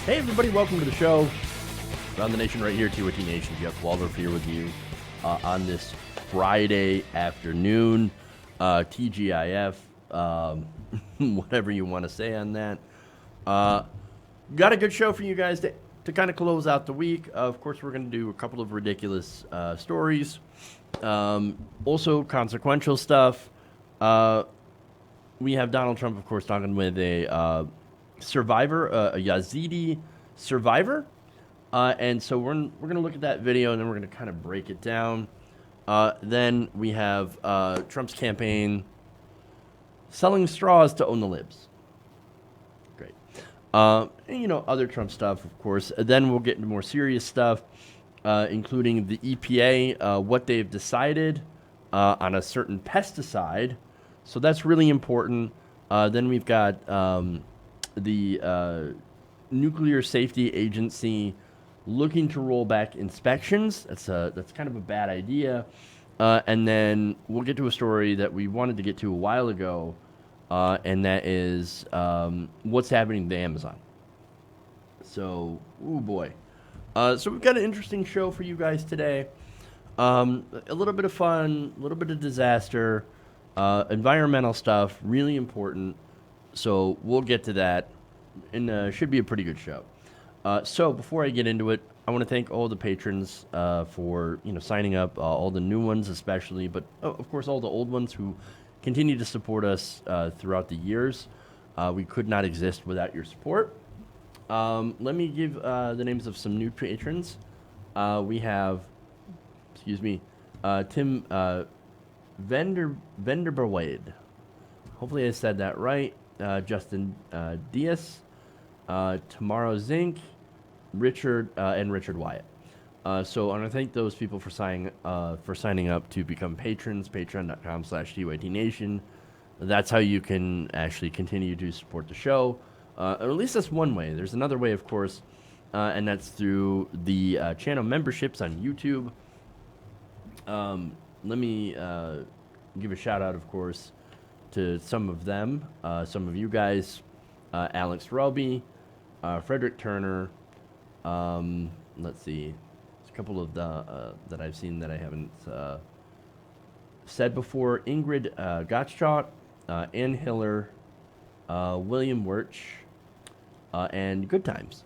Hey everybody, welcome to the show. Around the Nation right here, TYT Nation. Jeff Waldorf here with you on this Friday afternoon. TGIF, whatever you want to say on that. Got a good show for you guys to kind of close out the week. Of course, we're going to do a couple of ridiculous stories. Also, consequential stuff. We have Donald Trump, of course, talking with a survivor, a Yazidi survivor. And so we're going to look at that video, and then we're going to kind of break it down. Then we have Trump's campaign selling straws to own the libs. Great. And, other Trump stuff, of course. Then we'll get into more serious stuff, including the EPA, what they've decided on a certain pesticide. So that's really important. Then we've got the Nuclear Safety Agency looking to roll back inspections. That's kind of a bad idea. And then we'll get to a story that we wanted to get to a while ago, and that is what's happening to Amazon. So, oh boy. So we've got an interesting show for you guys today. A little bit of fun, a little bit of disaster, environmental stuff, really important. So we'll get to that, and should be a pretty good show. So before I get into it, I want to thank all the patrons for signing up, all the new ones especially, but of course all the old ones who continue to support us throughout the years. We could not exist without your support. Let me give the names of some new patrons. We have, Tim Vanderberwade. Hopefully I said that right. Justin Diaz, Tamaro Zink, Richard and Richard Wyatt. So I want to thank those people for signing up to become patrons. Patreon.com/TYTNation. That's how you can actually continue to support the show. Or at least that's one way. There's another way, of course, and that's through the channel memberships on YouTube. Let me give a shout out, of course, to some of them, some of you guys, Alex Roby, Frederick Turner. Let's see, there's a couple of the that I've seen that I haven't said before. Ingrid Gottschalk, Ann Hiller, William Wirch, and Good Times.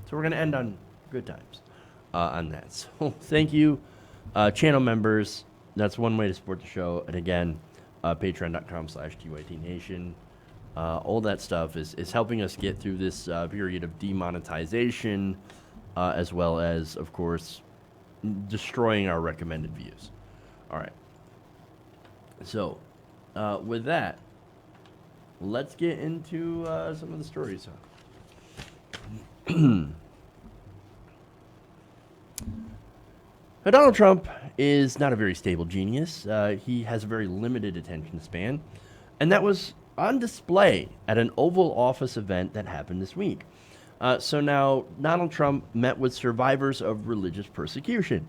So we're going to end on Good Times on that. So thank you, channel members. That's one way to support the show. And again, Patreon.com/TYTNation. All that stuff is helping us get through this period of demonetization, as well as, of course, destroying our recommended views. All right. So, with that, let's get into some of the stories. Donald Trump is not a very stable genius. He has a very limited attention span, and that was on display at an Oval Office event that happened this week. So now Donald Trump met with survivors of religious persecution.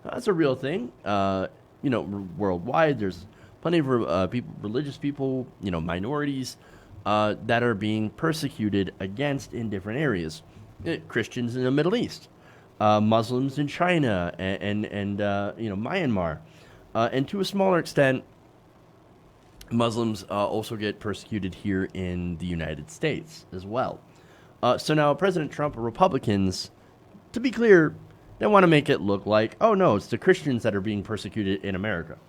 That's a real thing. Worldwide, there's plenty of religious people, minorities that are being persecuted against in different areas. Christians in the Middle East. Muslims in China and Myanmar, and to a smaller extent, Muslims also get persecuted here in the United States as well. So now President Trump and Republicans, to be clear, they want to make it look like, oh no, it's the Christians that are being persecuted in America.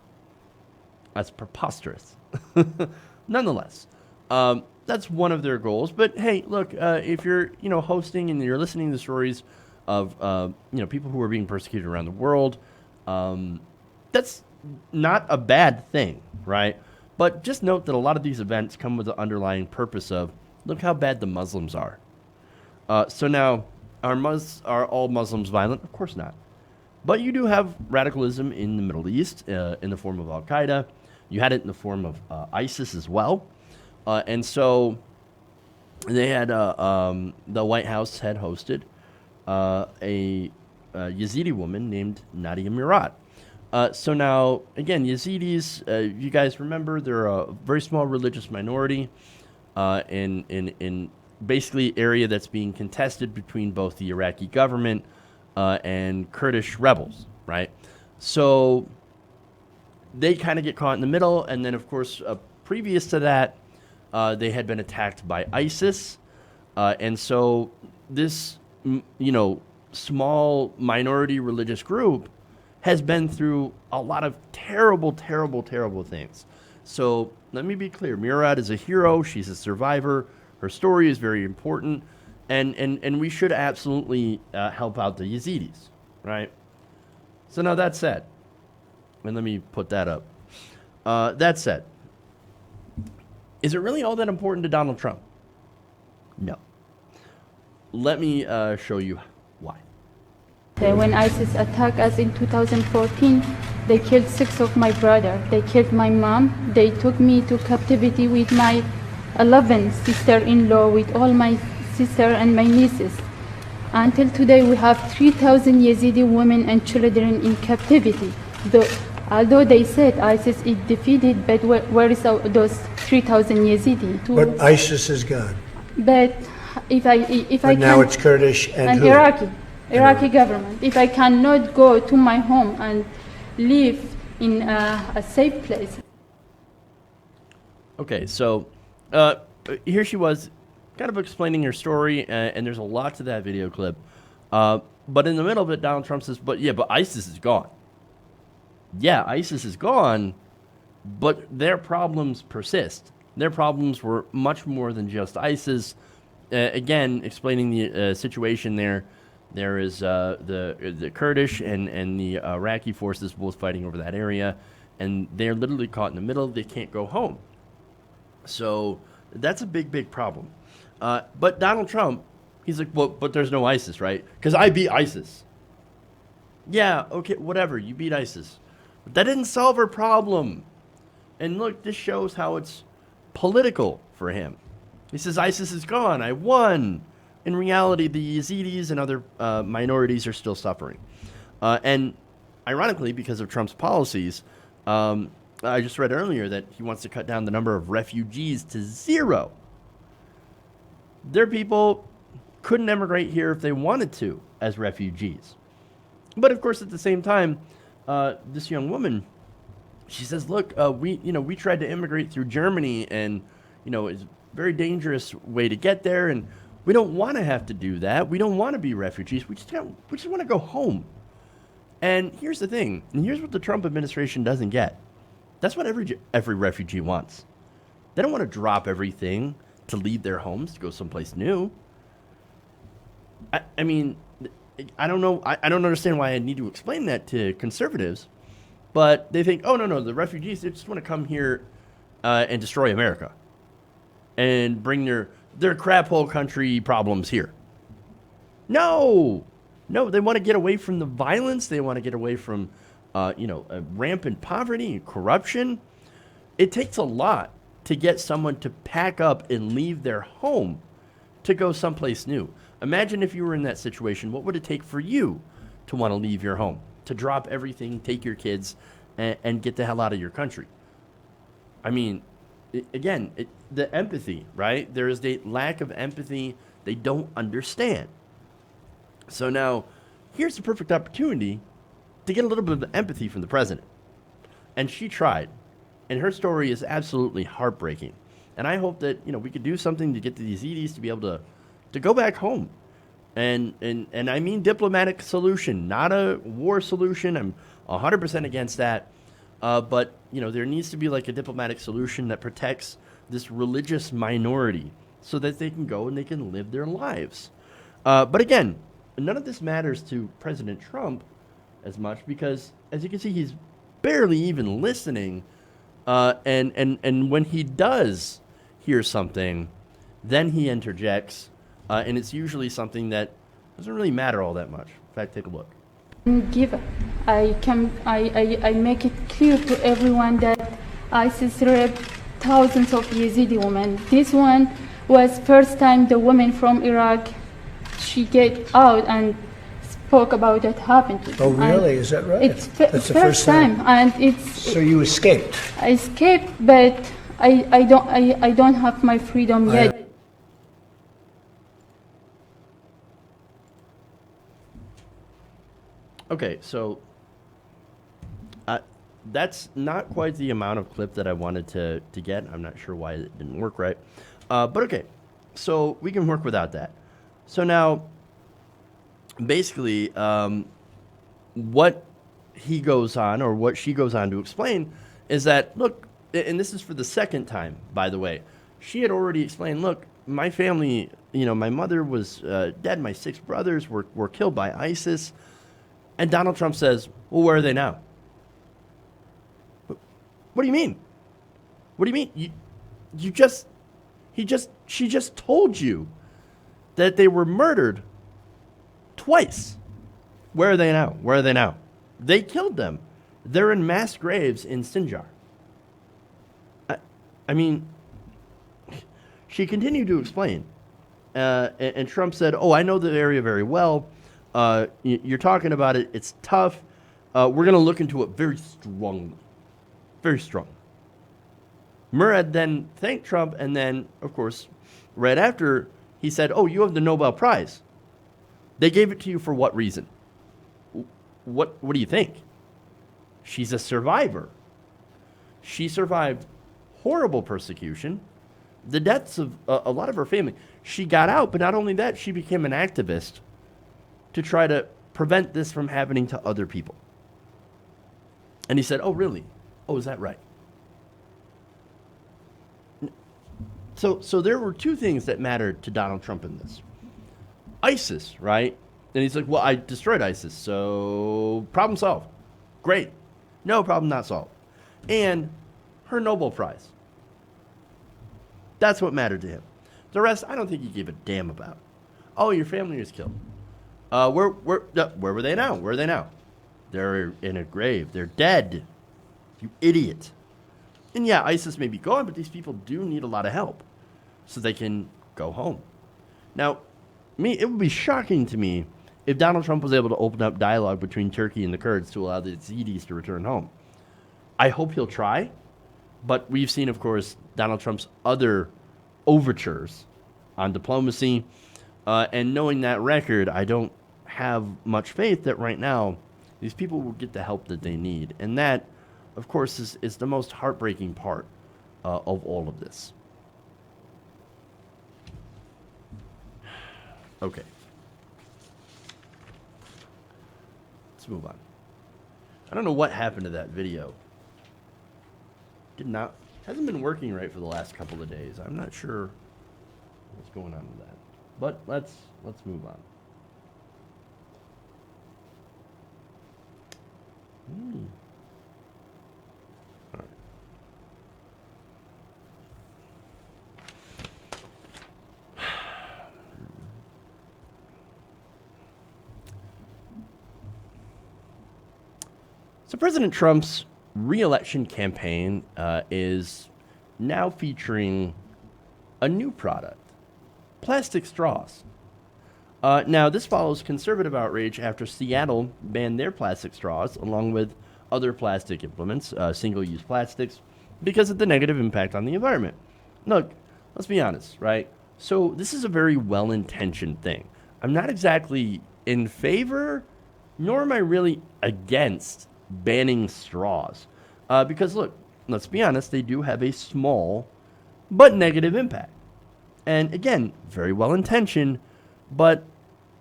That's preposterous. Nonetheless, that's one of their goals. But hey, look, if you're hosting and you're listening to stories of people who are being persecuted around the world, that's not a bad thing, right? But just note that a lot of these events come with the underlying purpose of, look how bad the Muslims are. So now, are all Muslims violent? Of course not. But you do have radicalism in the Middle East in the form of Al-Qaeda. You had it in the form of ISIS as well. And so they had, the White House had hosted a Yazidi woman named Nadia Murad. So now, again, Yazidis, you guys remember, they're a very small religious minority in basically area that's being contested between both the Iraqi government and Kurdish rebels, right? So they kind of get caught in the middle, and then, of course, previous to that, they had been attacked by ISIS, and so this, small minority religious group has been through a lot of terrible, terrible, terrible things. So let me be clear. Murad is a hero. She's a survivor. Her story is very important, and we should absolutely help out the Yazidis, right? So now that said, and let me put that up. That said, is it really all that important to Donald Trump? No. Let me show you why. When ISIS attacked us in 2014, they killed 6 of my brother. They killed my mom. They took me to captivity with my 11 sister-in-law, with all my sister and my nieces. Until today, we have 3,000 Yazidi women and children in captivity. Although they said ISIS is defeated, but where is those 3,000 Yazidi? But ISIS is gone. But if I now can, it's Kurdish and who? Iraqi government. If I cannot go to my home and live in a safe place. Okay, so here she was, kind of explaining her story, and there's a lot to that video clip. But in the middle of it, Donald Trump says, but ISIS is gone. Yeah, ISIS is gone, but their problems persist. Their problems were much more than just ISIS. Again, explaining the situation there. There is the Kurdish and the Iraqi forces both fighting over that area, and they're literally caught in the middle. They can't go home. So that's a big, big problem. But Donald Trump, he's like, well, but there's no ISIS, right? Because I beat ISIS. Yeah, okay, whatever. You beat ISIS. But that didn't solve her problem. And look, this shows how it's political for him. He says, ISIS is gone. I won. In reality, the Yazidis and other minorities are still suffering. And ironically, because of Trump's policies, I just read earlier that he wants to cut down the number of refugees to 0. Their people couldn't emigrate here if they wanted to as refugees. But of course, at the same time, this young woman, she says, look, we tried to immigrate through Germany, and, it's a very dangerous way to get there, and we don't want to have to do that. We don't want to be refugees. We just want to go home. And here's the thing, and here's what the Trump administration doesn't get. That's what every refugee wants. They don't want to drop everything to leave their homes to go someplace new. I mean, I don't know. I don't understand why I need to explain that to conservatives, but they think, oh, no, the refugees, they just want to come here and destroy America and bring their crap hole country problems here. No, they want to get away from the violence. They want to get away from, rampant poverty and corruption. It takes a lot to get someone to pack up and leave their home to go someplace new. Imagine if you were in that situation. What would it take for you to want to leave your home, to drop everything, take your kids, and get the hell out of your country? I mean, the empathy, right? There is a lack of empathy. They don't understand. So now, here's the perfect opportunity to get a little bit of empathy from the president. And she tried. And her story is absolutely heartbreaking. And I hope that, we could do something to get the Yazidis to be able to go back home. And I mean diplomatic solution, not a war solution. I'm 100% against that. But, there needs to be like a diplomatic solution that protects this religious minority so that they can go and they can live their lives. But again, none of this matters to President Trump as much because, as you can see, he's barely even listening. And when he does hear something, then he interjects, and it's usually something that doesn't really matter all that much. In fact, take a look. I make it clear to everyone that ISIS raped thousands of Yazidi women. This one was first time the woman from Iraq, she get out and spoke about what happened to them. Oh, really? Is that right? It's the first time, and it's. So you escaped? I escaped, but I don't have my freedom yet. Okay, so that's not quite the amount of clip that I wanted to get. I'm not sure why it didn't work right. But okay, so we can work without that. So now, basically, what he goes on, or what she goes on to explain, is that, look, and this is for the second time, by the way, she had already explained, look, my family, my mother was dead, my 6 brothers were killed by ISIS, and Donald Trump says, well, where are they now? What do you mean? What do you mean? She just told you that they were murdered twice. Where are they now? Where are they now? They killed them. They're in mass graves in Sinjar. I mean, she continued to explain. And Trump said, oh, I know the area very well. You're talking about it. It's tough. We're going to look into it very strongly. Very strong. Murad then thanked Trump, and then, of course, right after, he said, oh, you have the Nobel Prize. They gave it to you for what reason? What do you think? She's a survivor. She survived horrible persecution, the deaths of a lot of her family. She got out, but not only that, she became an activist to try to prevent this from happening to other people. And he said, oh, really? Oh, is that right? So there were 2 things that mattered to Donald Trump in this. ISIS, right? And he's like, well, I destroyed ISIS, so problem solved. Great. No, problem not solved. And her Nobel Prize. That's what mattered to him. The rest, I don't think he gave a damn about. Oh, your family was killed. Where were they now? Where are they now? They're in a grave. They're dead. You idiot. And yeah, ISIS may be gone, but these people do need a lot of help so they can go home. Now, it would be shocking to me if Donald Trump was able to open up dialogue between Turkey and the Kurds to allow the Yazidis to return home. I hope he'll try, but we've seen, of course, Donald Trump's other overtures on diplomacy, and knowing that record, I don't have much faith that right now these people will get the help that they need. And that, of course, is the most heartbreaking part of all of this. Okay. Let's move on. I don't know what happened to that video. Hasn't been working right for the last couple of days. I'm not sure what's going on with that. But let's move on. All right. So President Trump's re-election campaign is now featuring a new product, plastic straws. Now, this follows conservative outrage after Seattle banned their plastic straws, along with other plastic implements, single-use plastics, because of the negative impact on the environment. Look, let's be honest, right? So this is a very well-intentioned thing. I'm not exactly in favor, nor am I really against banning straws. Because, look, let's be honest, they do have a small but negative impact. And again, very well-intentioned, but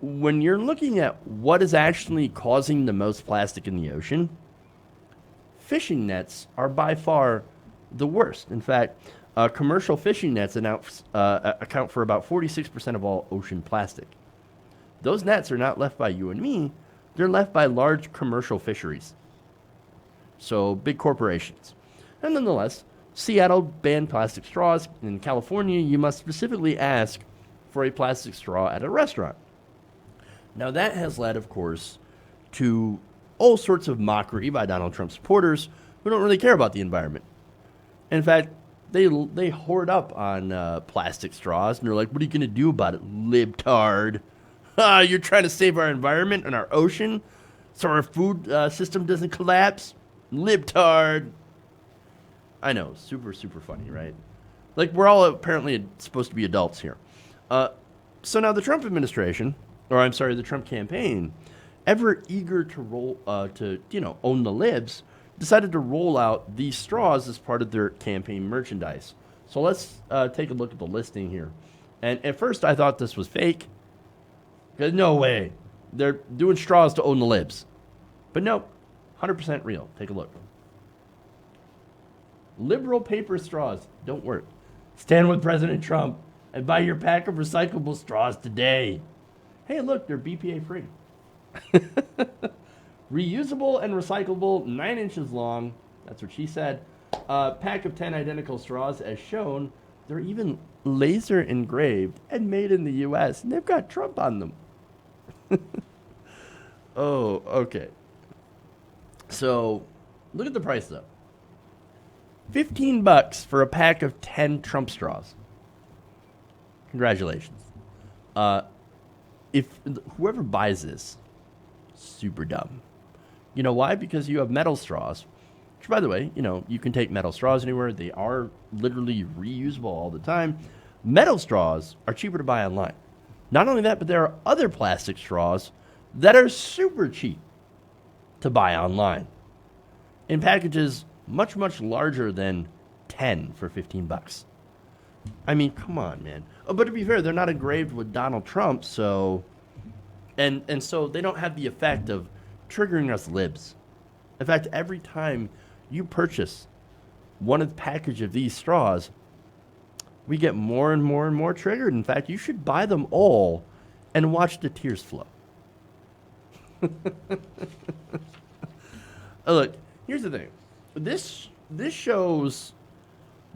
when you're looking at what is actually causing the most plastic in the ocean, fishing nets are by far the worst. In fact, commercial fishing nets account for about 46% of all ocean plastic. Those nets are not left by you and me, they're left by large commercial fisheries. So big corporations. And nonetheless, Seattle banned plastic straws. In California, you must specifically ask for a plastic straw at a restaurant. Now that has led, of course, to all sorts of mockery by Donald Trump supporters who don't really care about the environment. In fact, they hoard up on plastic straws, and they're like, what are you going to do about it, libtard? You're trying to save our environment and our ocean so our food system doesn't collapse? Libtard. I know, super, super funny, right? Like, we're all apparently supposed to be adults here. So now the Trump administration, or I'm sorry, the Trump campaign, ever eager to own the libs, decided to roll out these straws as part of their campaign merchandise. So let's take a look at the listing here. And at first I thought this was fake. No way. They're doing straws to own the libs. But nope, 100% real. Take a look. Liberal paper straws don't work. Stand with President Trump and buy your pack of recyclable straws today. Hey, look, they're BPA free. Reusable and recyclable, 9 inches long. That's what she said. Pack of 10 identical straws as shown. They're even laser engraved and made in the U.S. And they've got Trump on them. Oh, okay. So, look at the price though. $15 for a pack of 10 Trump straws. Congratulations. If whoever buys this, super dumb. You know why? Because you have metal straws. Which, by the way, you can take metal straws anywhere. They are literally reusable all the time. Metal straws are cheaper to buy online. Not only that, but there are other plastic straws that are super cheap to buy online in packages much, much larger than 10 for $15. I mean, come on, man. Oh, but to be fair, they're not engraved with Donald Trump, so and so they don't have the effect of triggering us libs. In fact, every time you purchase one of the package of these straws, we get more and more and more triggered. In fact, you should buy them all and watch the tears flow. Look, here's the thing. This shows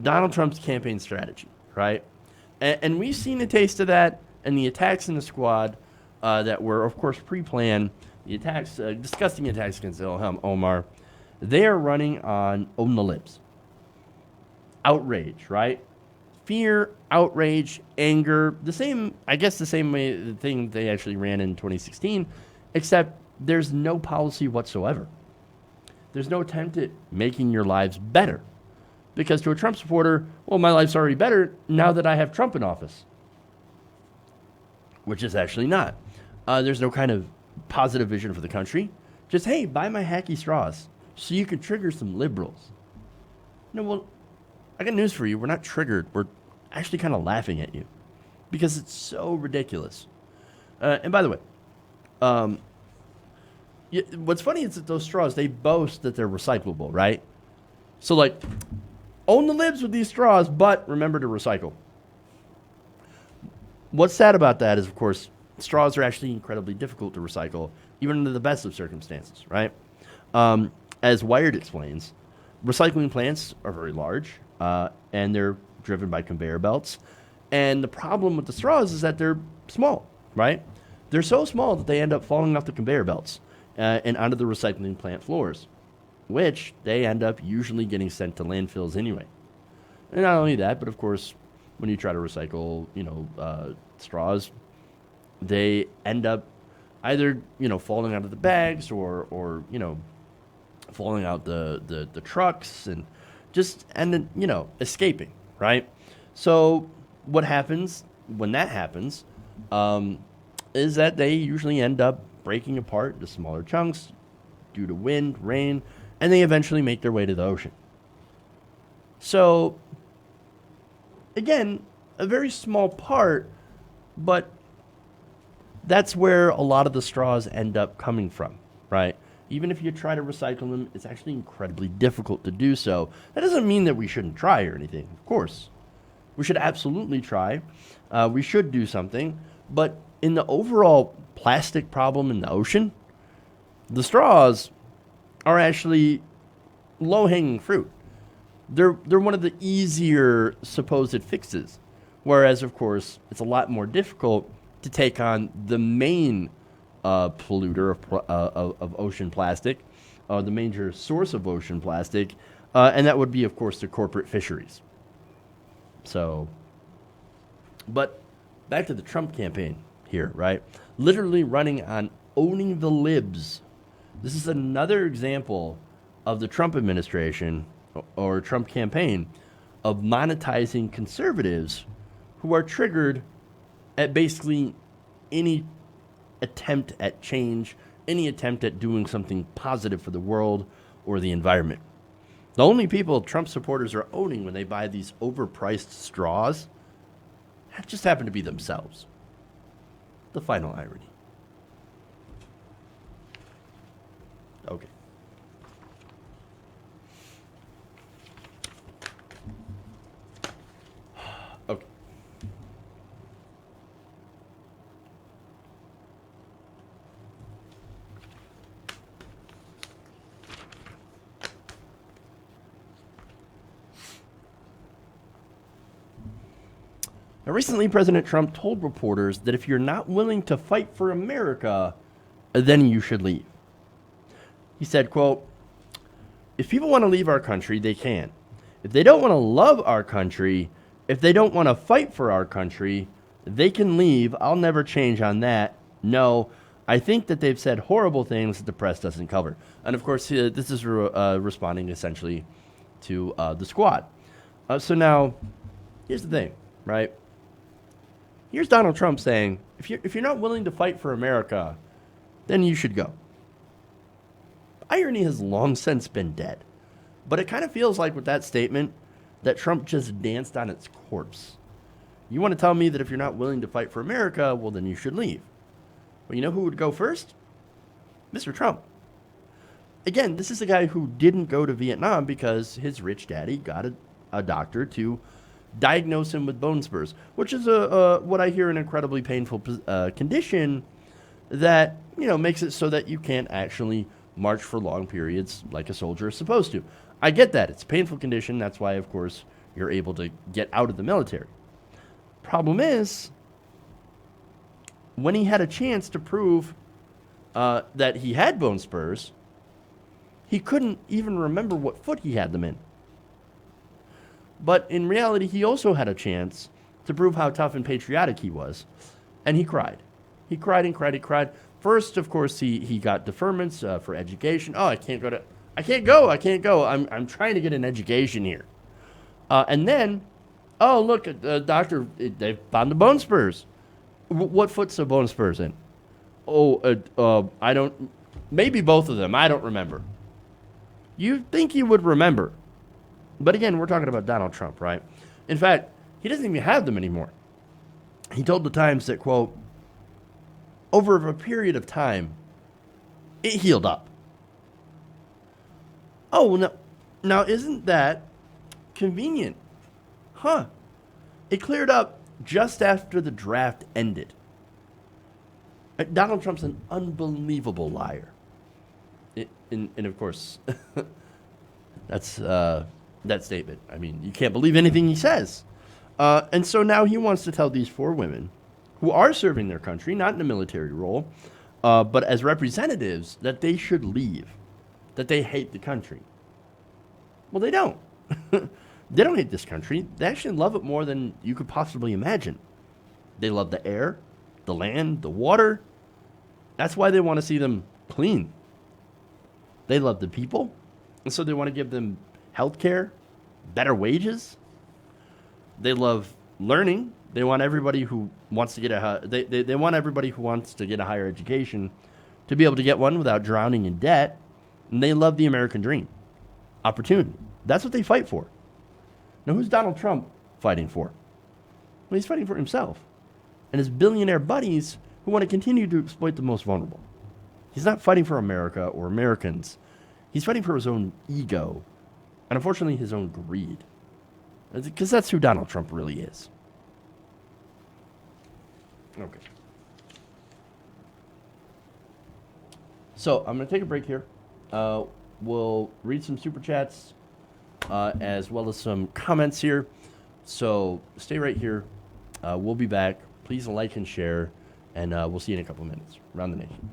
Donald Trump's campaign strategy, right? And we've seen a taste of that in the attacks in the squad that were, of course, pre-planned. The attacks, disgusting attacks against Ilhan Omar. They are running on own the libs. Outrage, right? Fear, outrage, anger. The same way the thing they actually ran in 2016, except there's no policy whatsoever. There's no attempt at making your lives better. Because to a Trump supporter, well, my life's already better now that I have Trump in office. Which is actually not. There's no kind of positive vision for the country. Just, hey, buy my hacky straws so you can trigger some liberals. No, well, I got news for you. We're not triggered. We're actually kind of laughing at you because it's so ridiculous. And by the way, what's funny is that those straws, they boast that they're recyclable, right? So, like, own the libs with these straws, but remember to recycle. What's sad about that is, of course, straws are actually incredibly difficult to recycle, even under the best of circumstances, right? As Wired explains, recycling plants are very large, and they're driven by conveyor belts. And the problem with the straws is that they're small, right? They're so small that they end up falling off the conveyor belts and onto the recycling plant floors, which they end up usually getting sent to landfills anyway. And not only that, but of course, when you try to recycle, straws, they end up either, falling out of the bags or falling out the trucks and just escaping, right? So what happens when that happens is that they usually end up breaking apart into smaller chunks due to wind, rain, and they eventually make their way to the ocean. So, again, a very small part, but that's where a lot of the straws end up coming from, right? Even if you try to recycle them, it's actually incredibly difficult to do so. That doesn't mean that we shouldn't try or anything, of course. We should absolutely try. We should do something. But in the overall plastic problem in the ocean, the straws are actually low-hanging fruit. They're one of the easier supposed fixes. Whereas, of course, it's a lot more difficult to take on the main polluter of ocean plastic, the major source of ocean plastic, and that would be, of course, the corporate fisheries. So, but back to the Trump campaign here, right? Literally running on owning the libs. This is another example of the Trump administration or Trump campaign of monetizing conservatives who are triggered at basically any attempt at change any attempt at doing something positive for the world or the environment. The only people Trump supporters are owning when they buy these overpriced straws just happen to be themselves. The final irony. Okay. Okay. Now, recently, President Trump told reporters that if you're not willing to fight for America, then you should leave. He said, quote, "If people want to leave our country, they can. If they don't want to love our country, if they don't want to fight for our country, they can leave. I'll never change on that. No, I think that they've said horrible things that the press doesn't cover." And of course, this is responding essentially to the squad. So now, here's the thing, right? Here's Donald Trump saying, if you're not willing to fight for America, then you should go. Irony has long since been dead. But it kind of feels like with that statement that Trump just danced on its corpse. You want to tell me that if you're not willing to fight for America, well, then you should leave. Well, you know who would go first? Mr. Trump. Again, this is a guy who didn't go to Vietnam because his rich daddy got a doctor to diagnose him with bone spurs, which is what I hear an incredibly painful condition that makes it so that you can't actually march for long periods like a soldier is supposed to. I get that. It's a painful condition. That's why, of course, you're able to get out of the military. Problem is, when he had a chance to prove that he had bone spurs, he couldn't even remember what foot he had them in. But in reality, he also had a chance to prove how tough and patriotic he was, and he cried. He cried and cried and cried. First, of course, he got deferments for education. Oh, I can't go. I'm trying to get an education here. And then, oh, look, doctor, they found the bone spurs. What foot's the bone spurs in? Oh, I don't, maybe both of them. I don't remember. You'd think you would remember. But again, we're talking about Donald Trump, right? In fact, he doesn't even have them anymore. He told the Times that, quote, over a period of time, it healed up. Oh, now isn't that convenient? Huh. It cleared up just after the draft ended. Donald Trump's an unbelievable liar. And of course, that's that statement. I mean, you can't believe anything he says. And so now he wants to tell these four women who are serving their country, not in a military role, but as representatives, that they should leave, that they hate the country. Well, they don't. They don't hate this country. They actually love it more than you could possibly imagine. They love the air, the land, the water. That's why they want to see them clean. They love the people, and so they want to give them health care, better wages. They love learning. They want everybody who wants to get they want everybody who wants to get a higher education to be able to get one without drowning in debt. And they love the American dream, opportunity. That's what they fight for. Now, who's Donald Trump fighting for? Well, he's fighting for himself and his billionaire buddies who want to continue to exploit the most vulnerable. He's not fighting for America or Americans. He's fighting for his own ego and, unfortunately, his own greed. Because that's who Donald Trump really is. Okay. So I'm going to take a break here. We'll read some super chats as well as some comments here. So stay right here. We'll be back. Please like and share, and we'll see you in a couple minutes. Around the nation.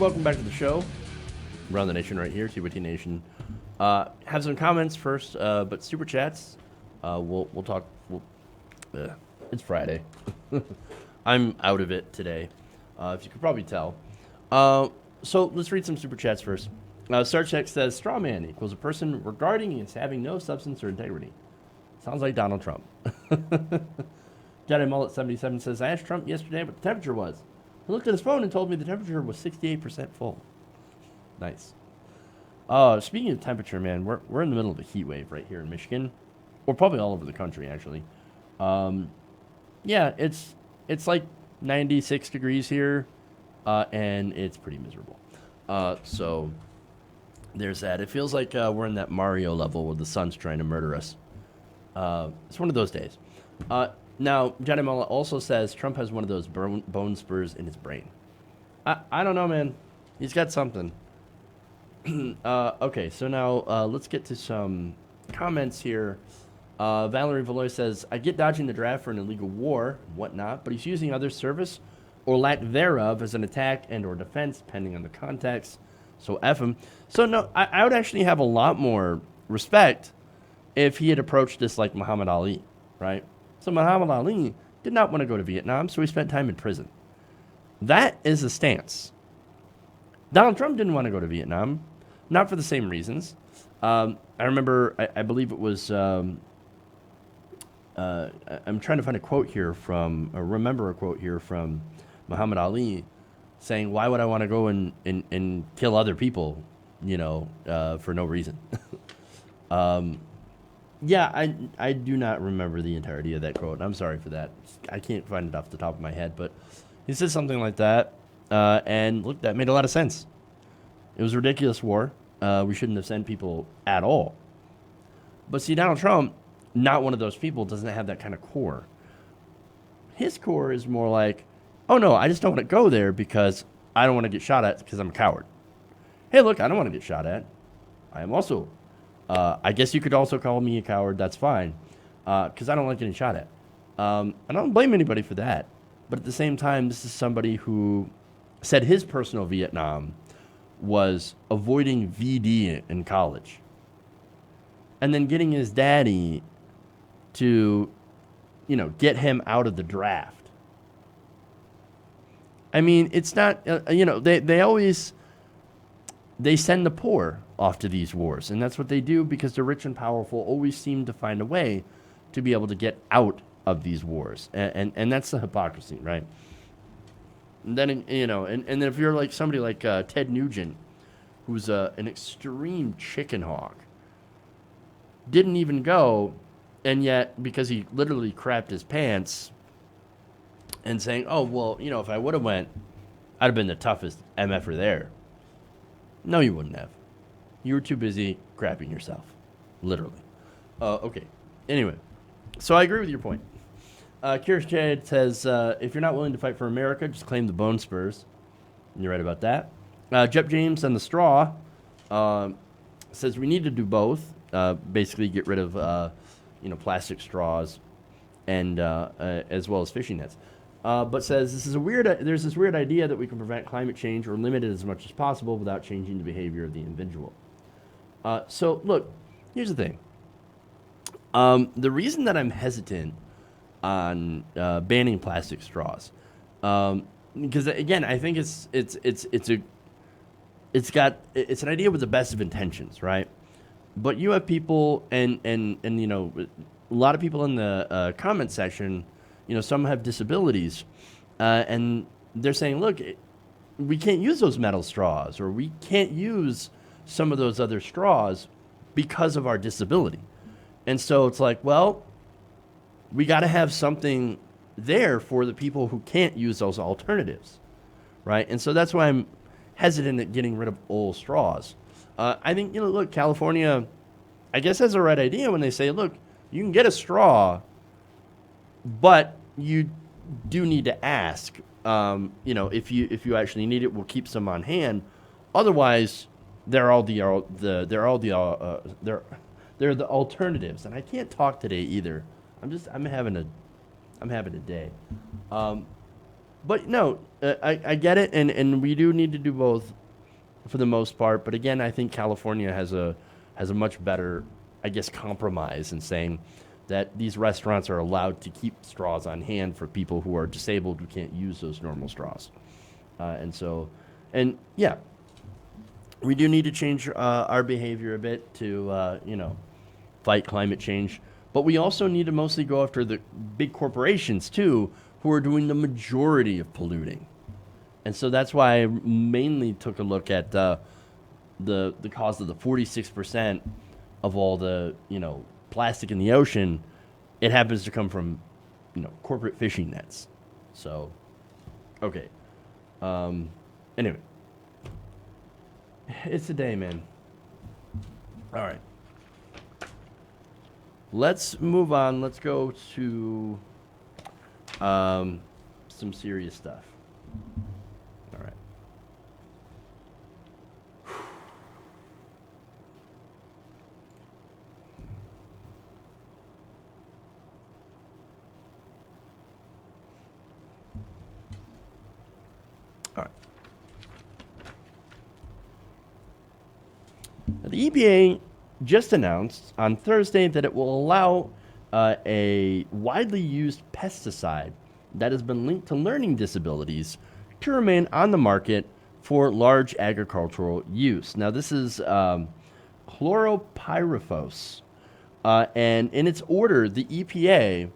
welcome back to the show. Around the Nation right here, TWT Nation. Have some comments first, but super chats. We'll talk. It's Friday. I'm out of it today, if you could probably tell. So let's read some super chats first. Star Trek says, straw man equals a person regarding as having no substance or integrity. Sounds like Donald Trump. Jedi Mullet 77 says, I asked Trump yesterday what the temperature was. He looked at his phone and told me the temperature was 68% full. Nice. Speaking of temperature, man, we're in the middle of a heat wave right here in Michigan, or probably all over the country, actually. Yeah, it's like 96 degrees here, and it's pretty miserable. So there's that. It feels like we're in that Mario level where the sun's trying to murder us. It's one of those days. Now, Jedi Mullah also says Trump has one of those bone spurs in his brain. I don't know, man. He's got something. Okay, so now let's get to some comments here. Valerie Valois says, I get dodging the draft for an illegal war and whatnot, but he's using other service or lack thereof as an attack and or defense, depending on the context. So F him. So no, I would actually have a lot more respect if he had approached this like Muhammad Ali, right? So Muhammad Ali did not want to go to Vietnam, so he spent time in prison. That is a stance. Donald Trump didn't want to go to Vietnam, not for the same reasons. I remember, I believe it was, I'm trying to find a quote here from, or remember a quote here from Muhammad Ali saying, why would I want to go and kill other people, for no reason? Yeah, I do not remember the entirety of that quote, and I'm sorry for that. I can't find it off the top of my head, but he said something like that, and look, that made a lot of sense. It was a ridiculous war. We shouldn't have sent people at all. But see, Donald Trump, not one of those people, doesn't have that kind of core. His core is more like, oh no, I just don't want to go there because I don't want to get shot at because I'm a coward. Hey, look, I don't want to get shot at. I am also, I guess you could also call me a coward. That's fine, because I don't like getting shot at. I don't blame anybody for that. But at the same time, this is somebody who said his personal Vietnam was avoiding VD in college. And then getting his daddy to, get him out of the draft. I mean, it's not, they always, they send the poor off to these wars. And that's what they do because the rich and powerful always seem to find a way to be able to get out of these wars. And that's the hypocrisy, right? And then, and then if you're like somebody like Ted Nugent, who's an extreme chicken hawk, didn't even go, and yet because he literally crapped his pants and saying, oh, well, if I would have went, I'd have been the toughest MFer there. No, you wouldn't have. You were too busy crapping yourself. Literally. Okay. Anyway, so I agree with your point. Kirish Jade says, if you're not willing to fight for America, just claim the bone spurs. And you're right about that. Jep James and the straw says we need to do both. Basically get rid of, plastic straws and as well as fishing nets. But says there's this weird idea that we can prevent climate change or limit it as much as possible without changing the behavior of the individual. So look, here's the thing. The reason that I'm hesitant on banning plastic straws, because again, I think it's an idea with the best of intentions, right? But you have people and a lot of people in the comment section, some have disabilities, and they're saying, look, we can't use those metal straws, or we can't use some of those other straws because of our disability. And so it's like, well, we got to have something there for the people who can't use those alternatives, right? And so that's why I'm hesitant at getting rid of old straws. I think, look, California, I guess, has the right idea when they say, look, you can get a straw, but you do need to ask, if you actually need it, we'll keep some on hand. Otherwise, they're the alternatives. And I can't talk today either. I'm having a day. But no, I get it, and we do need to do both. for the most part. But again, I think California has a much better, I guess, compromise in saying that these restaurants are allowed to keep straws on hand for people who are disabled who can't use those normal straws. And yeah, we do need to change our behavior a bit to, fight climate change. But we also need to mostly go after the big corporations, too, who are doing the majority of polluting. And so that's why I mainly took a look at the cause of the 46% of all the, plastic in the ocean. It happens to come from, corporate fishing nets. So, okay. Anyway. It's a day, man. All right. Let's move on. Let's go to some serious stuff. All right. All right. The EPA just announced on Thursday that it will allow a widely used pesticide that has been linked to learning disabilities to remain on the market for large agricultural use. Now, this is chloropyrifos. And in its order, the EPA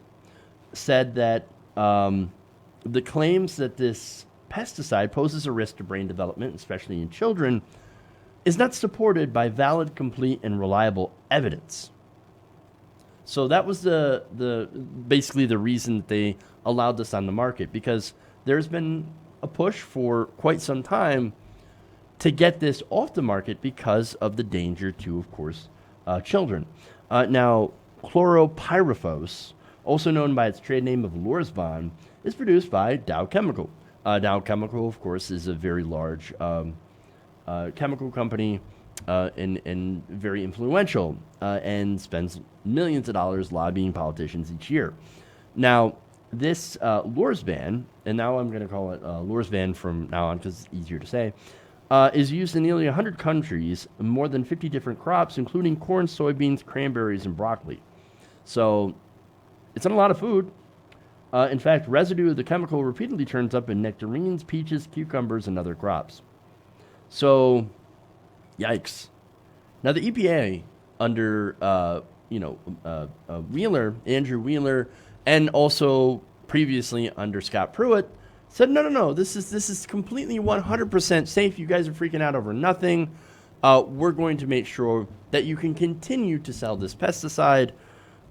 said that the claims that this pesticide poses a risk to brain development, especially in children, is not supported by valid, complete, and reliable evidence. So that was the basically the reason that they allowed this on the market, because there's been a push for quite some time to get this off the market because of the danger to, of course, children. Now, chloropyrifos, also known by its trade name of Lorsban, is produced by Dow Chemical. Dow Chemical, of course, is a very large chemical company and very influential and spends millions of dollars lobbying politicians each year. Now, this Lorsban, and now I'm going to call it Lorsban from now on because it's easier to say, is used in nearly 100 countries, more than 50 different crops, including corn, soybeans, cranberries, and broccoli. So it's in a lot of food. In fact, residue of the chemical repeatedly turns up in nectarines, peaches, cucumbers, and other crops. So, yikes. Now, the EPA, under, Wheeler, Andrew Wheeler, and also previously under Scott Pruitt, said, no, this is completely 100% safe. You guys are freaking out over nothing. We're going to make sure that you can continue to sell this pesticide.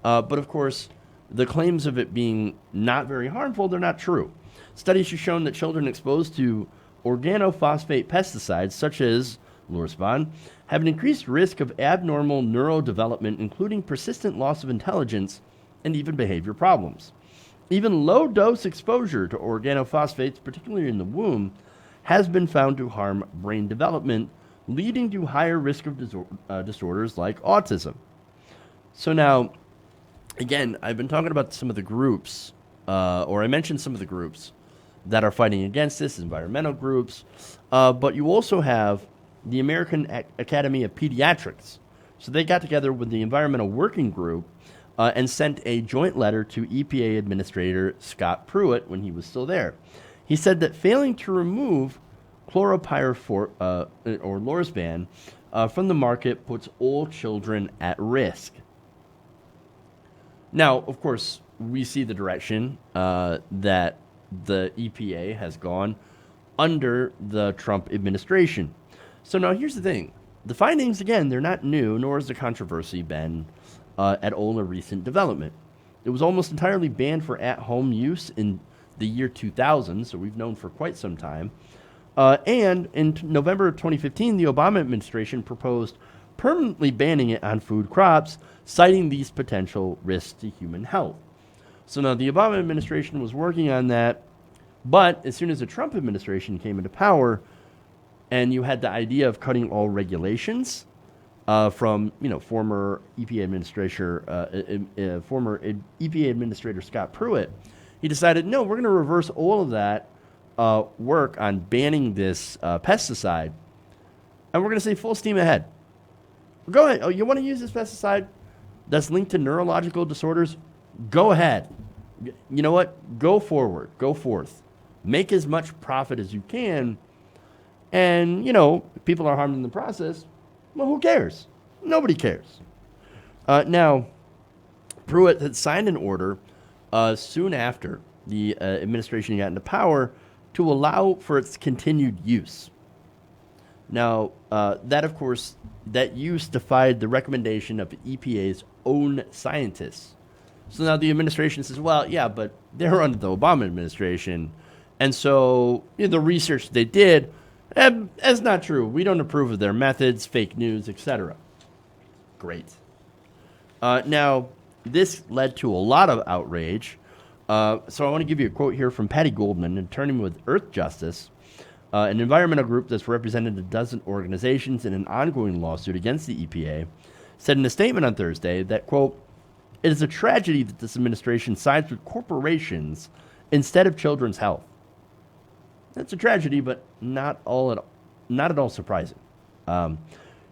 But, of course, the claims of it being not very harmful, they're not true. Studies have shown that children exposed to organophosphate pesticides, such as Lorsban, have an increased risk of abnormal neurodevelopment, including persistent loss of intelligence and even behavior problems. Even low-dose exposure to organophosphates, particularly in the womb, has been found to harm brain development, leading to higher risk of disorders like autism. So now, again, I've been talking about some of the groups, or I mentioned some of the groups that are fighting against this, environmental groups, but you also have the American Academy of Pediatrics. So they got together with the Environmental Working Group and sent a joint letter to EPA Administrator Scott Pruitt when he was still there. He said that failing to remove chloropyrifos or Lorsban from the market puts all children at risk. Now, of course, we see the direction that the EPA has gone under the Trump administration. So now here's the thing. The findings, again, they're not new, nor has the controversy been at all a recent development. It was almost entirely banned for at-home use in the year 2000, so we've known for quite some time. And in November of 2015, the Obama administration proposed permanently banning it on food crops, citing these potential risks to human health. So now the Obama administration was working on that, but as soon as the Trump administration came into power, and you had the idea of cutting all regulations from former EPA administrator Scott Pruitt, he decided, no, we're going to reverse all of that work on banning this pesticide, and we're going to say full steam ahead. Go ahead. Oh, you want to use this pesticide that's linked to neurological disorders? Go ahead. You know what? Go forward. Go forth. Make as much profit as you can. And, if people are harmed in the process, well, who cares? Nobody cares. Now, Pruitt had signed an order soon after the administration got into power to allow for its continued use. Now, that, of course, that use defied the recommendation of the EPA's own scientists. So now the administration says, well, yeah, but they're under the Obama administration. And so the research they did, that's not true. We don't approve of their methods, fake news, etc. Great. Now, this led to a lot of outrage. So I want to give you a quote here from Patty Goldman, an attorney with Earth Justice, an environmental group that's represented a dozen organizations in an ongoing lawsuit against the EPA, said in a statement on Thursday that, quote, "It is a tragedy that this administration sides with corporations instead of children's health." That's a tragedy, but not at all surprising.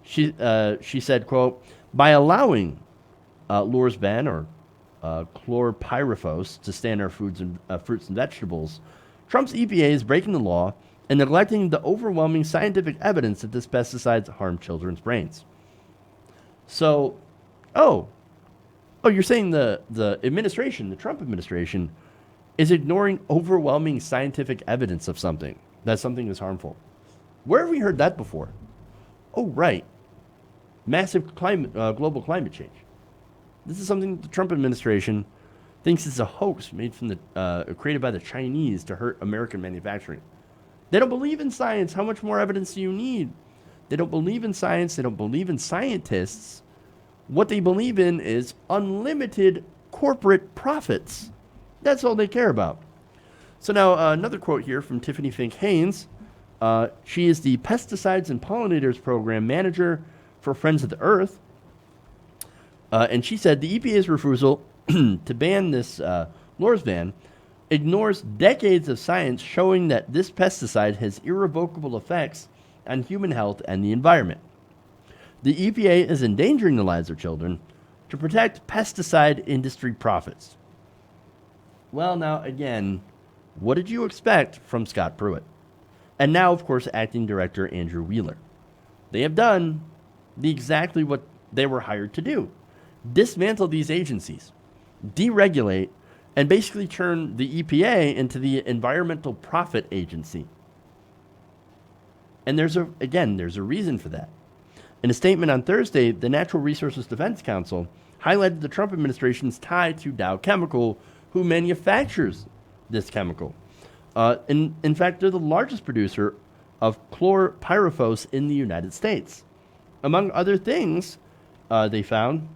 She said, quote, "By allowing Lorsban or chlorpyrifos to stay in our fruits and vegetables, Trump's EPA is breaking the law and neglecting the overwhelming scientific evidence that this pesticides harm children's brains." So, you're saying the administration, the Trump administration, is ignoring overwhelming scientific evidence of something, that something is harmful. Where have we heard that before? Oh, right. Massive global climate change. This is something the Trump administration thinks is a hoax made from created by the Chinese to hurt American manufacturing. They don't believe in science. How much more evidence do you need? They don't believe in science. They don't believe in scientists. What they believe in is unlimited corporate profits. That's all they care about. So now another quote here from Tiffany Fink Haynes. She is the Pesticides and Pollinators Program Manager for Friends of the Earth. And she said the EPA's refusal to ban this Lorsban ignores decades of science showing that this pesticide has irrevocable effects on human health and the environment. The EPA is endangering the lives of children to protect pesticide industry profits. Well, now, again, what did you expect from Scott Pruitt? And now, of course, Acting Director Andrew Wheeler. They have done exactly what they were hired to do. Dismantle these agencies, deregulate, and basically turn the EPA into the environmental profit agency. And there's a reason for that. In a statement on Thursday, the Natural Resources Defense Council highlighted the Trump administration's tie to Dow Chemical, who manufactures this chemical. In fact, they're the largest producer of chlorpyrifos in the United States. Among other things, they found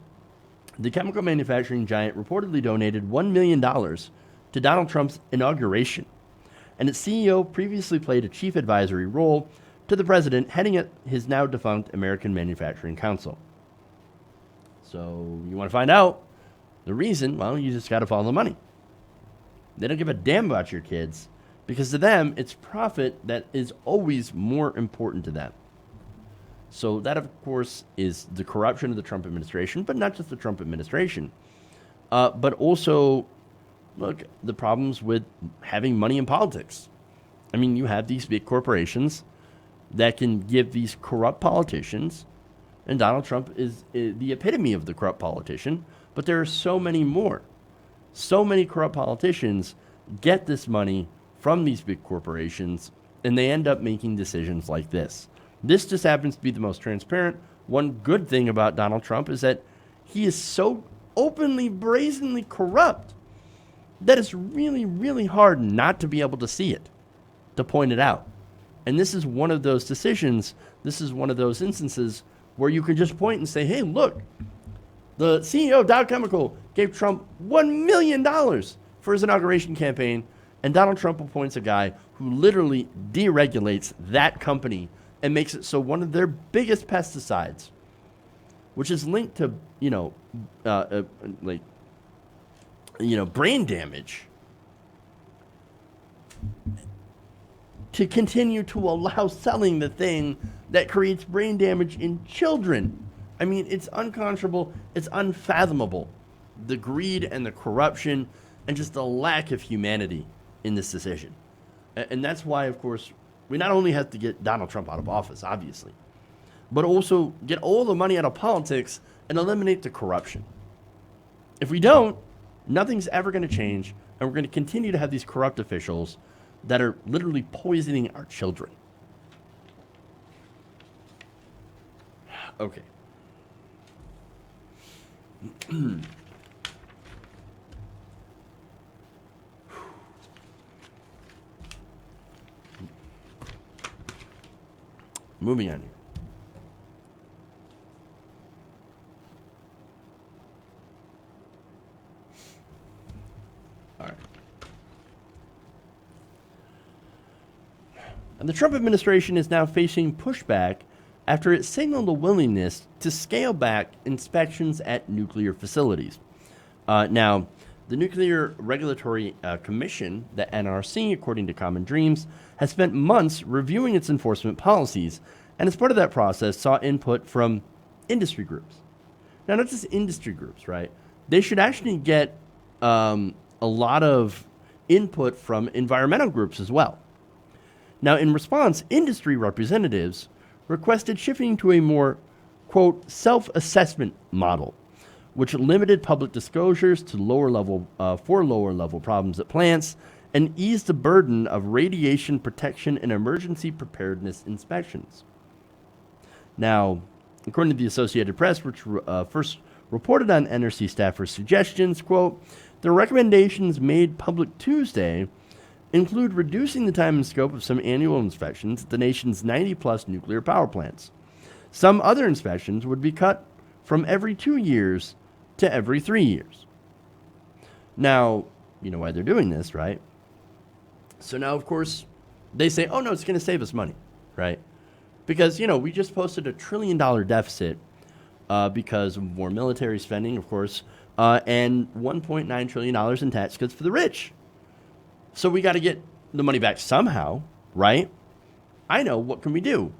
the chemical manufacturing giant reportedly donated $1 million to Donald Trump's inauguration, and its CEO previously played a chief advisory role to the president, heading up his now defunct American Manufacturing Council. So you want to find out the reason? Well, you just got to follow the money. They don't give a damn about your kids because to them, it's profit that is always more important to them. So that, of course, is the corruption of the Trump administration, but not just the Trump administration, but also, look, the problems with having money in politics. I mean, you have these big corporations that can give these corrupt politicians, and Donald Trump is the epitome of the corrupt politician, but there are so many more. So many corrupt politicians get this money from these big corporations, and they end up making decisions like this. This just happens to be the most transparent. One good thing about Donald Trump is that he is so openly, brazenly corrupt that it's really, really hard not to be able to see it, to point it out. And this is one of those decisions, this is one of those instances where you can just point and say, hey, look, the CEO of Dow Chemical gave Trump $1 million for his inauguration campaign, and Donald Trump appoints a guy who literally deregulates that company and makes it so one of their biggest pesticides, which is linked to, brain damage, to continue to allow selling the thing that creates brain damage in children. I mean, it's unconscionable, it's unfathomable. The greed and the corruption and just the lack of humanity in this decision. And that's why, of course, we not only have to get Donald Trump out of office, obviously, but also get all the money out of politics and eliminate the corruption. If we don't, nothing's ever going to change, and we're going to continue to have these corrupt officials that are literally poisoning our children. Okay. Moving on here. All right. And the Trump administration is now facing pushback after it signaled a willingness to scale back inspections at nuclear facilities. Now, the Nuclear Regulatory Commission, the NRC, according to Common Dreams, has spent months reviewing its enforcement policies, and as part of that process, sought input from industry groups. Now, not just industry groups, right? They should actually get a lot of input from environmental groups as well. Now, in response, industry representatives requested shifting to a more, quote, self-assessment model, which limited public disclosures to lower level problems at plants and eased the burden of radiation protection and emergency preparedness inspections. Now, according to the Associated Press, which first reported on NRC staffers' suggestions, quote, the recommendations made public Tuesday include reducing the time and scope of some annual inspections at the nation's 90-plus nuclear power plants. Some other inspections would be cut from every 2 years to every 3 years. Now, you know why they're doing this, right? So now, of course, they say, oh, no, it's going to save us money, right? Because, you know, we just posted a $1 trillion deficit because of more military spending, of course, and $1.9 trillion in tax cuts for the rich. So we got to get the money back somehow, right? I know. What can we do?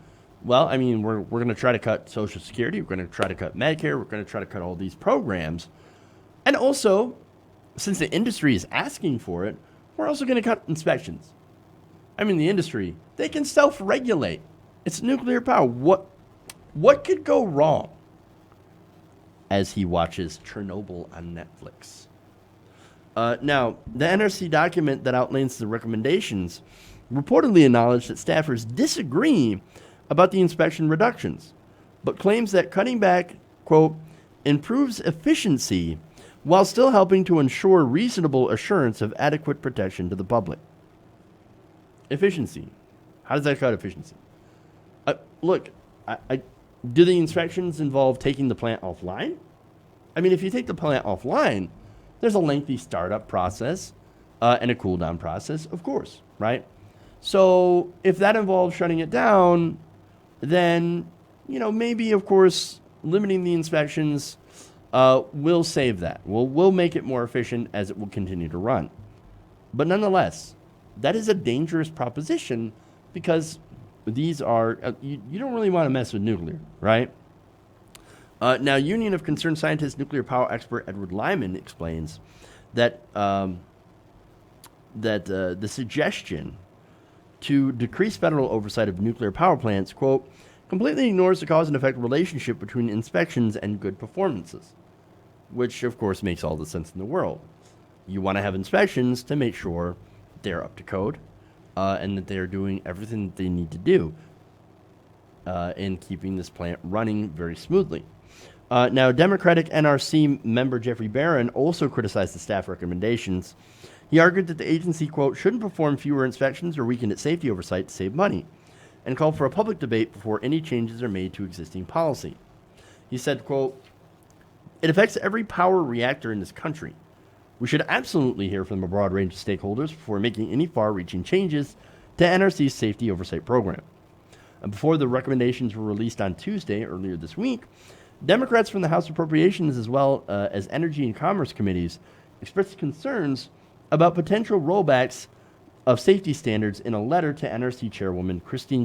Well, I mean, we're going to try to cut Social Security. We're going to try to cut Medicare. We're going to try to cut all these programs. And also, since the industry is asking for it, we're also going to cut inspections. I mean, the industry, they can self-regulate. It's nuclear power. What could go wrong? As he watches Chernobyl on Netflix. Now, the NRC document that outlines the recommendations reportedly acknowledged that staffers disagree about the inspection reductions, but claims that cutting back, quote, improves efficiency while still helping to ensure reasonable assurance of adequate protection to the public. Efficiency. How does that cut efficiency? Look, do the inspections involve taking the plant offline? I mean, if you take the plant offline, there's a lengthy startup process and a cool down process, of course, right? So if that involves shutting it down, then, you know, maybe, of course, limiting the inspections will save that. We'll make it more efficient as it will continue to run. But nonetheless, that is a dangerous proposition because these are, you don't really want to mess with nuclear, right? Now, Union of Concerned Scientists nuclear power expert Edward Lyman explains that the suggestion to decrease federal oversight of nuclear power plants, quote, completely ignores the cause and effect relationship between inspections and good performances, which, of course, makes all the sense in the world. You want to have inspections to make sure they're up to code and that they're doing everything that they need to do in keeping this plant running very smoothly. Now, Democratic NRC member Jeffrey Barron also criticized the staff recommendations. He argued that the agency, quote, shouldn't perform fewer inspections or weaken its safety oversight to save money, and called for a public debate before any changes are made to existing policy. He said, quote, it affects every power reactor in this country. We should absolutely hear from a broad range of stakeholders before making any far-reaching changes to NRC's safety oversight program. And before the recommendations were released on Tuesday, earlier this week, Democrats from the House Appropriations as well as Energy and Commerce committees expressed concerns about potential rollbacks of safety standards in a letter to NRC Chairwoman Christine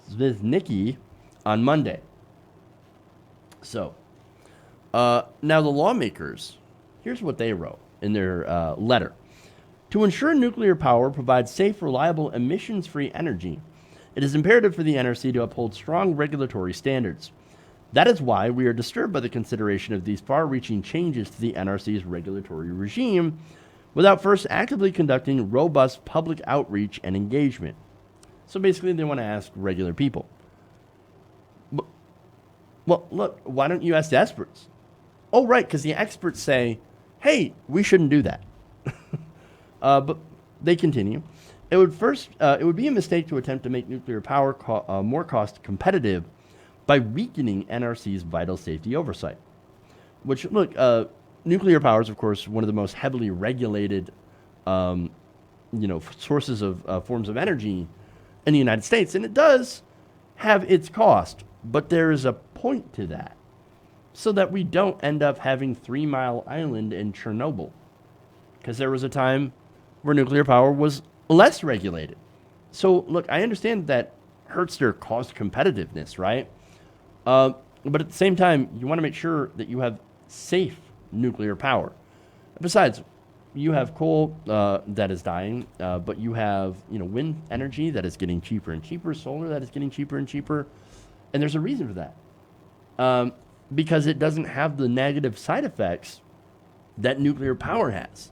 Zviznicki on Monday. So, now the lawmakers, here's what they wrote in their letter. To ensure nuclear power provides safe, reliable, emissions-free energy, it is imperative for the NRC to uphold strong regulatory standards. That is why we are disturbed by the consideration of these far-reaching changes to the NRC's regulatory regime without first actively conducting robust public outreach and engagement. So basically, they want to ask regular people. Well, look, why don't you ask the experts? Oh, right, because the experts say, hey, we shouldn't do that. But they continue. It would be a mistake to attempt to make nuclear power more cost competitive by weakening NRC's vital safety oversight. Which, look, nuclear power is, of course, one of the most heavily regulated, sources of forms of energy in the United States, and it does have its cost, but there is a point to that, so that we don't end up having 3 Mile Island in Chernobyl, because there was a time where nuclear power was less regulated. So, look, I understand that hurts their cost competitiveness, right? But at the same time, you want to make sure that you have safe nuclear power. Besides, you have coal that is dying, but you have wind energy that is getting cheaper and cheaper, solar that is getting cheaper and cheaper, and there's a reason for that, because it doesn't have the negative side effects that nuclear power has,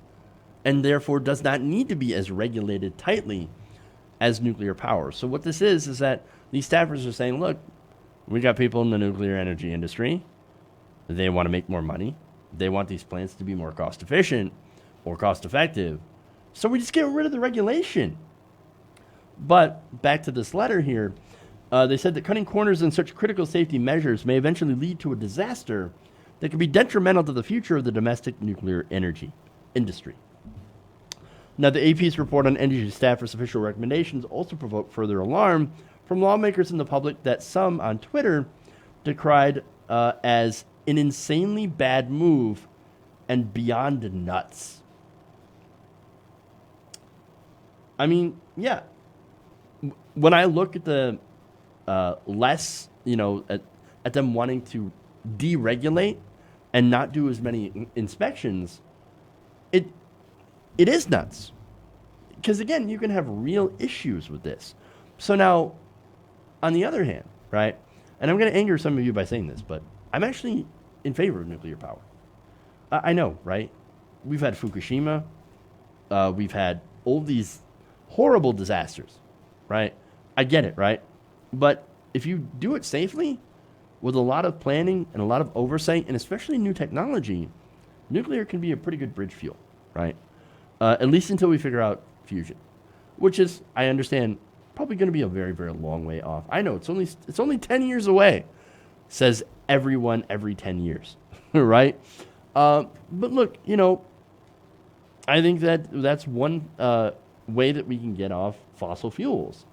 and therefore does not need to be as regulated tightly as nuclear power. So what this is that these staffers are saying, look, we got people in the nuclear energy industry. They want to make more money. They want these plants to be more cost efficient or cost effective. So we just get rid of the regulation. But back to this letter here, they said that cutting corners in such critical safety measures may eventually lead to a disaster that could be detrimental to the future of the domestic nuclear energy industry. Now, the AP's report on energy staffers' official recommendations also provoked further alarm from lawmakers and the public that some on Twitter decried as an insanely bad move and beyond nuts. I mean, yeah. When I look at the less, at them wanting to deregulate and not do as many inspections, it is nuts. Because again, you can have real issues with this. So now, on the other hand, right, and I'm going to anger some of you by saying this, but I'm actually in favor of nuclear power. I know, right? We've had Fukushima. We've had all these horrible disasters, right? I get it, right? But if you do it safely, with a lot of planning and a lot of oversight, and especially new technology, nuclear can be a pretty good bridge fuel, right? At least until we figure out fusion, which is, I understand, probably going to be a very, very long way off. I know it's only 10 years away, says everyone every 10 years, right? But look, I think that's one way that we can get off fossil fuels.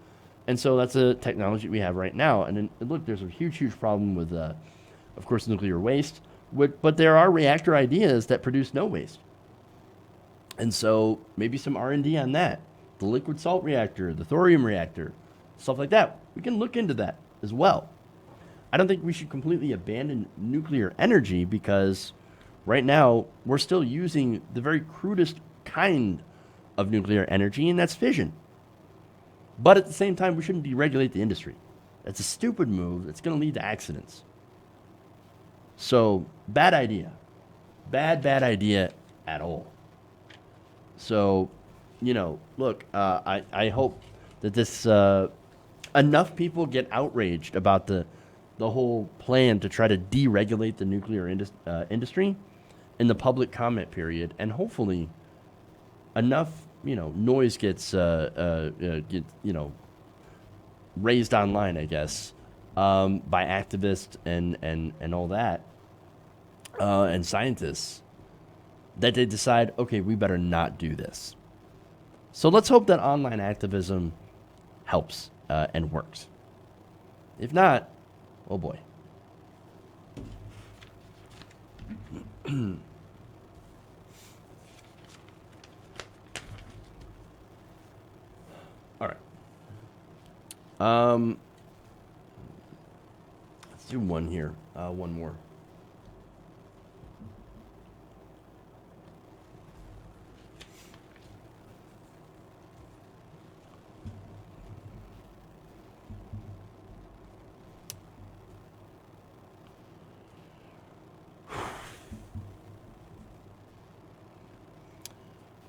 And so that's a technology we have right now. And then, look, there's a huge, huge problem with, of course, nuclear waste. But there are reactor ideas that produce no waste. And so maybe some R&D on that. The liquid salt reactor, the thorium reactor, stuff like that. We can look into that as well. I don't think we should completely abandon nuclear energy because right now we're still using the very crudest kind of nuclear energy, and that's fission. But at the same time, we shouldn't deregulate the industry. That's a stupid move. It's going to lead to accidents. So, bad idea. Bad idea at all. So, look, I hope that this enough people get outraged about the whole plan to try to deregulate the nuclear industry in the public comment period, and hopefully enough noise gets raised online, I guess, by activists and all that, and scientists, that they decide, okay, we better not do this. So let's hope that online activism helps and works. If not, oh boy. All right. do one here, one more.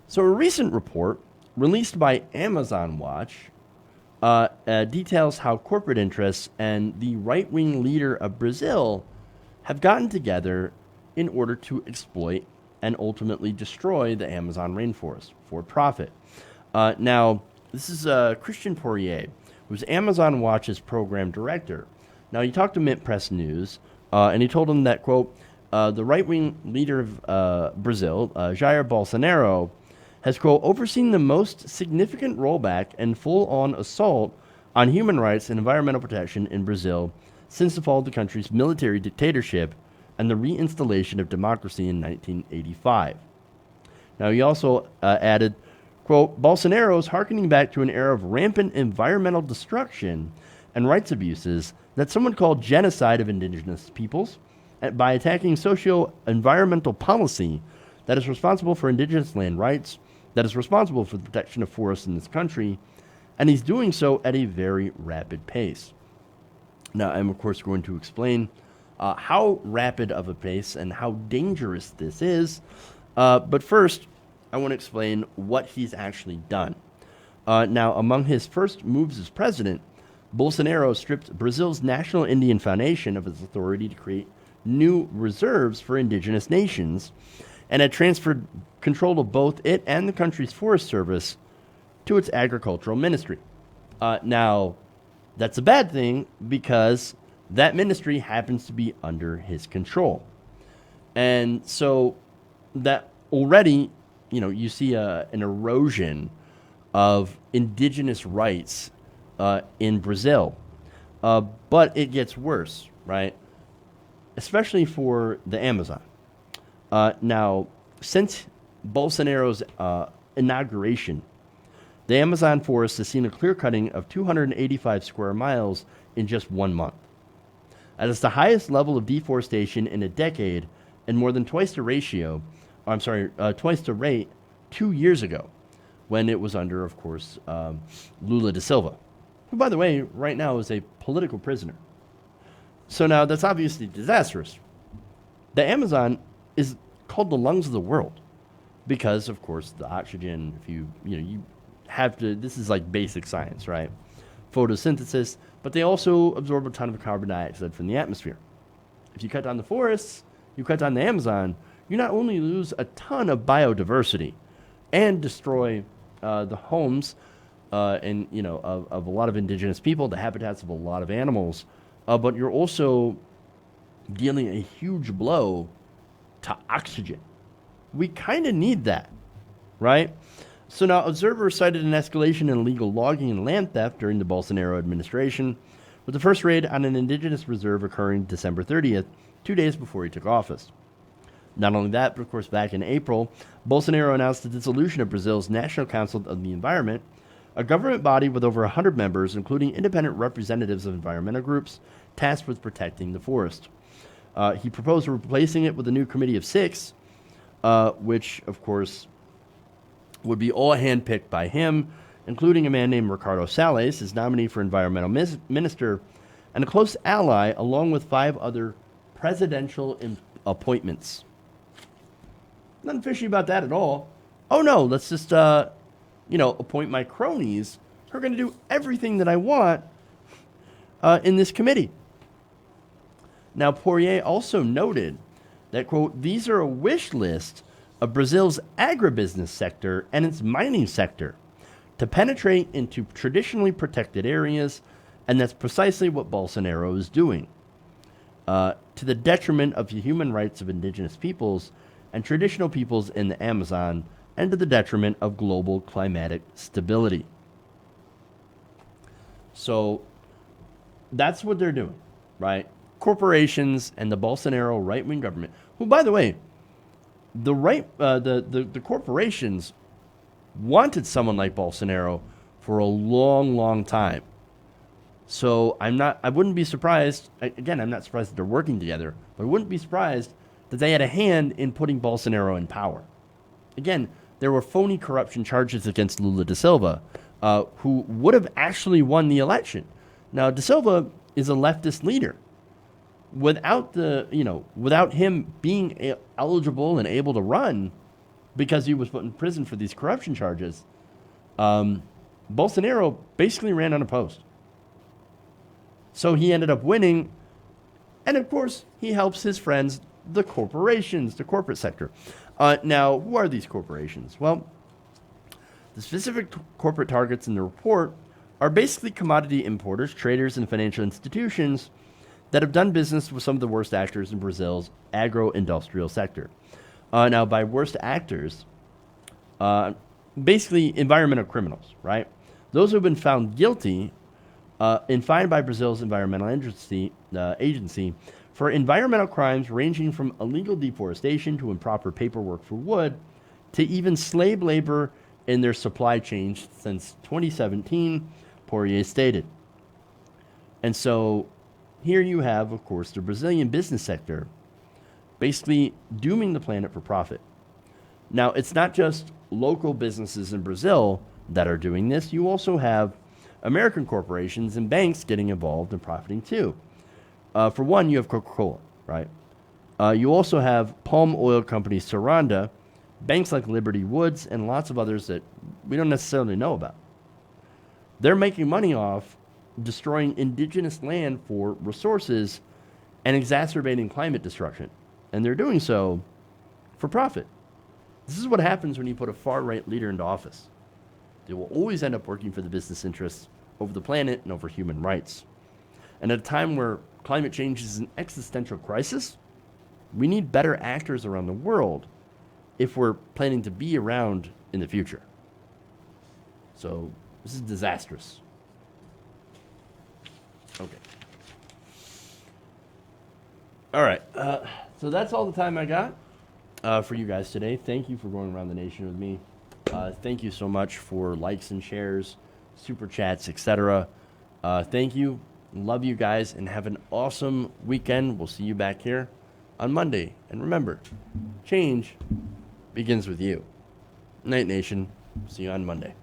So a recent report released by Amazon Watch details how corporate interests and the right-wing leader of Brazil have gotten together in order to exploit and ultimately destroy the Amazon rainforest for profit. Now, this is Christian Poirier, who's Amazon Watch's program director. Now, he talked to Mint Press News, and he told them that, quote, the right-wing leader of Brazil, Jair Bolsonaro, has, quote, overseen the most significant rollback and full-on assault on human rights and environmental protection in Brazil since the fall of the country's military dictatorship and the reinstallation of democracy in 1985. Now, he also added, quote, Bolsonaro is hearkening back to an era of rampant environmental destruction and rights abuses that someone called genocide of indigenous peoples by attacking socio-environmental policy that is responsible for indigenous land rights, that is responsible for the protection of forests in this country, and he's doing so at a very rapid pace. Now, I'm, of course, going to explain how rapid of a pace and how dangerous this is. But first, I want to explain what he's actually done. Now, among his first moves as president, Bolsonaro stripped Brazil's National Indian Foundation of its authority to create new reserves for indigenous nations and had transferred control of both it and the country's forest service to its agricultural ministry. Now, that's a bad thing because that ministry happens to be under his control. And so that already, you see an erosion of indigenous rights in Brazil. But it gets worse, right? Especially for the Amazon. Now, since Bolsonaro's inauguration, the Amazon forest has seen a clear cutting of 285 square miles in just 1 month. That is the highest level of deforestation in a decade and more than twice the rate 2 years ago when it was under, of course, Lula da Silva, who, by the way, right now is a political prisoner. So now that's obviously disastrous. The Amazon is called the lungs of the world because, of course, the oxygen, if you have to, this is like basic science, right? Photosynthesis, but they also absorb a ton of carbon dioxide from the atmosphere. If you cut down the forests, you cut down the Amazon, you not only lose a ton of biodiversity and destroy the homes of a lot of indigenous people, the habitats of a lot of animals, but you're also dealing a huge blow to oxygen. We kind of need that, right? So now observers cited an escalation in illegal logging and land theft during the Bolsonaro administration, with the first raid on an indigenous reserve occurring December 30th, 2 days before he took office. Not only that, but of course back in April, Bolsonaro announced the dissolution of Brazil's National Council of the Environment, a government body with over 100 members, including independent representatives of environmental groups tasked with protecting the forest. He proposed replacing it with a new committee of 6, which, of course, would be all handpicked by him, including a man named Ricardo Salles, his nominee for environmental minister, and a close ally, along with 5 other presidential appointments. Nothing fishy about that at all. Oh no, let's just, appoint my cronies who are going to do everything that I want in this committee. Now, Poirier also noted that, quote, these are a wish list of Brazil's agribusiness sector and its mining sector to penetrate into traditionally protected areas, and that's precisely what Bolsonaro is doing, to the detriment of the human rights of indigenous peoples and traditional peoples in the Amazon, and to the detriment of global climatic stability. So that's what they're doing, right? Corporations and the Bolsonaro right-wing government, who, by the way, the corporations wanted someone like Bolsonaro for a long, long time. So I wouldn't be surprised, again, I'm not surprised that they're working together, but I wouldn't be surprised that they had a hand in putting Bolsonaro in power. Again, there were phony corruption charges against Lula da Silva, who would have actually won the election. Now, da Silva is a leftist leader. Without him being eligible and able to run because he was put in prison for these corruption charges, Bolsonaro basically ran unopposed. So he ended up winning. And of course, he helps his friends, the corporations, the corporate sector. Now, who are these corporations? Well, the specific corporate targets in the report are basically commodity importers, traders, and financial institutions that have done business with some of the worst actors in Brazil's agro-industrial sector. Now, by worst actors, basically environmental criminals, right? Those who have been found guilty and fined by Brazil's environmental agency for environmental crimes ranging from illegal deforestation to improper paperwork for wood to even slave labor in their supply chains since 2017, Poirier stated. And so here you have, of course, the Brazilian business sector basically dooming the planet for profit. Now, it's not just local businesses in Brazil that are doing this. You also have American corporations and banks getting involved and profiting too. For one, you have Coca-Cola, right? You also have palm oil company Saranda, banks like Liberty Woods, and lots of others that we don't necessarily know about. They're making money off destroying indigenous land for resources and exacerbating climate destruction. And they're doing so for profit. This is what happens when you put a far-right leader into office. They will always end up working for the business interests over the planet and over human rights. And at a time where climate change is an existential crisis, we need better actors around the world if we're planning to be around in the future. So this is disastrous. Okay. All right. So that's all the time I got for you guys today. Thank you for going around the nation with me. Thank you so much for likes and shares, super chats, etc. Thank you. Love you guys and have an awesome weekend. We'll see you back here on Monday. And remember, change begins with you. Night Nation. See you on Monday.